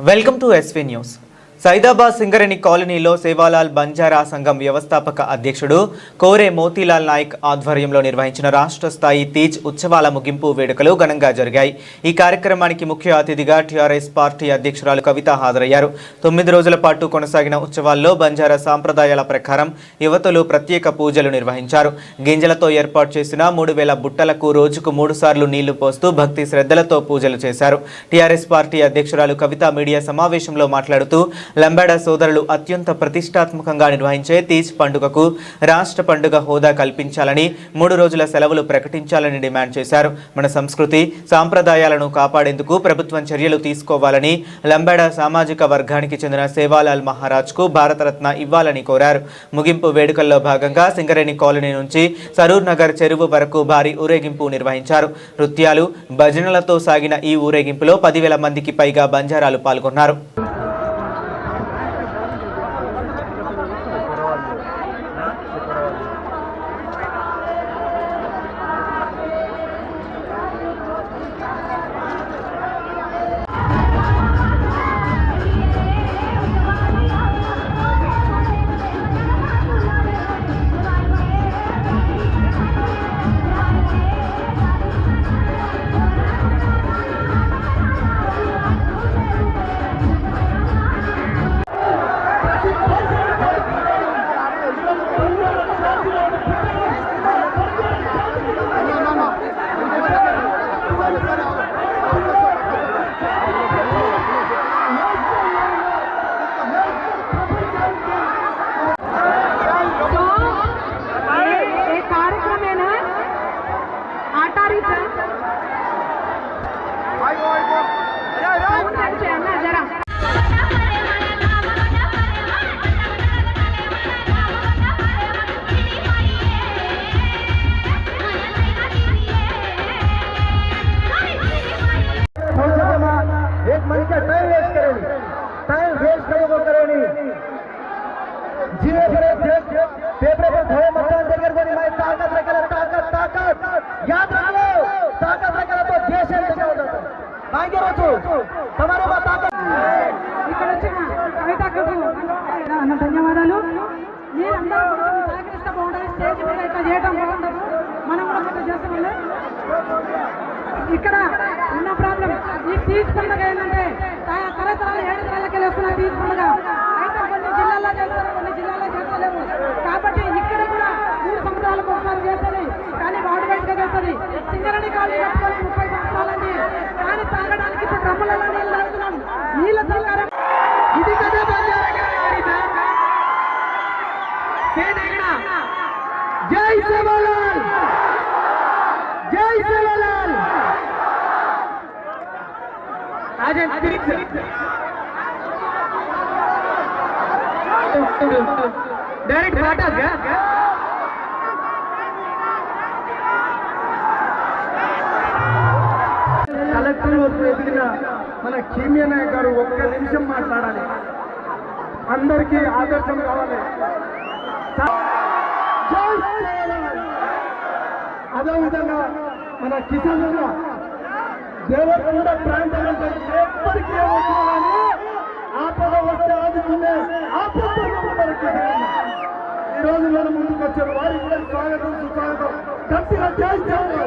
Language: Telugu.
Welcome to SV news. Saidabad Singareni కాలనీలో సేవాలాల్ బంజారా సంఘం వ్యవస్థాపక అధ్యక్షుడు కోరే మోతీలాల్ నాయక్ ఆధ్వర్యంలో నిర్వహించిన రాష్ట్ర స్థాయి తీజ్ ఉత్సవాల ముగింపు వేడుకలు ఘనంగా జరిగాయి. ఈ కార్యక్రమానికి ముఖ్య అతిథిగా టీఆర్ఎస్ పార్టీ అధ్యక్షురాలు కవిత హాజరయ్యారు. 9 రోజుల పాటు కొనసాగిన ఉత్సవాల్లో బంజారా సాంప్రదాయాల ప్రకారం యువతులు ప్రత్యేక పూజలు నిర్వహించారు. గింజలతో ఏర్పాటు చేసిన 3000 బుట్టలకు రోజుకు 3 సార్లు నీళ్లు పోస్తూ భక్తి శ్రద్ధలతో పూజలు చేశారు. టీఆర్ఎస్ పార్టీ అధ్యక్షురాలు కవిత మీడియా సమావేశంలో మాట్లాడుతూ లంబాడా సోదరులు అత్యంత ప్రతిష్టాత్మకంగా నిర్వహించే తీజ్ పండుగకు రాష్ట్ర పండుగ హోదా కల్పించాలని 3 రోజుల సెలవులు ప్రకటించాలని డిమాండ్ చేశారు. మన సంస్కృతి సాంప్రదాయాలను కాపాడేందుకు ప్రభుత్వం చర్యలు తీసుకోవాలని, లంబాడా సామాజిక వర్గానికి చెందిన సేవాలాల్ మహారాజ్కు భారతరత్న ఇవ్వాలని కోరారు. ముగింపు వేడుకల్లో భాగంగా సింగరేణి కాలనీ నుంచి సరూర్ నగర్ చెరువు వరకు భారీ ఊరేగింపు నిర్వహించారు. నృత్యాలు భజనలతో సాగిన ఈ ఊరేగింపులో 10,000 మందికి పైగా బంజారాలు పాల్గొన్నారు. ధన్యవాదాలు. మీరందరూ సహకరిస్తే బాగుంటుంది. స్టేజ్ మీద ఇట్లా చేయడం బాగుండదు. మనం కూడా ఇట్లా చేస్తామండి. ఇక్కడ ఉన్న ప్రాబ్లం ఈ తీజ్ పండుగ ఏంటంటే తరతరాలు 7 తరాలకి వస్తున్న తీజ్ పండుగ అయితే కొన్ని జిల్లాల్లో చేస్తారు, కొన్ని జిల్లాల్లో చేస్తలేము. కాబట్టి ఇక్కడ కూడా 3 సంవత్సరాలకు ఒకసారి చేస్తుంది, కానీ వాడు బయటగా చేస్తుంది. సింగరేణి కాలనీ కట్టుకొని 30 సంవత్సరాలండి, కానీ తాగడానికి ఇప్పుడు డ్రమ్ములలో నీళ్ళు తాగుతున్నాం. నీళ్ళ సహకారం ఇది కదా జై సేవాలాల్, జై సేవాలాల్. డైరెక్ట్ మాట్లాడగా కలెక్టర్ వస్తూ ఎదిగిన మన కీమియా నాయక్ గారు 1 నిమిషం మాట్లాడాలి. అందరికీ ఆదర్శం కావాలి. అదేవిధంగా మన కిసాన్ దేవరకొండ ప్రాంతం ఎప్పటికీ కానీ ఆపద వస్తే ఆదుకునే ఈ రోజు మన ముందుకు వచ్చారు. వారికి కూడా స్వాగతం సుస్వాగతం. గట్టిగా చేస్తాము.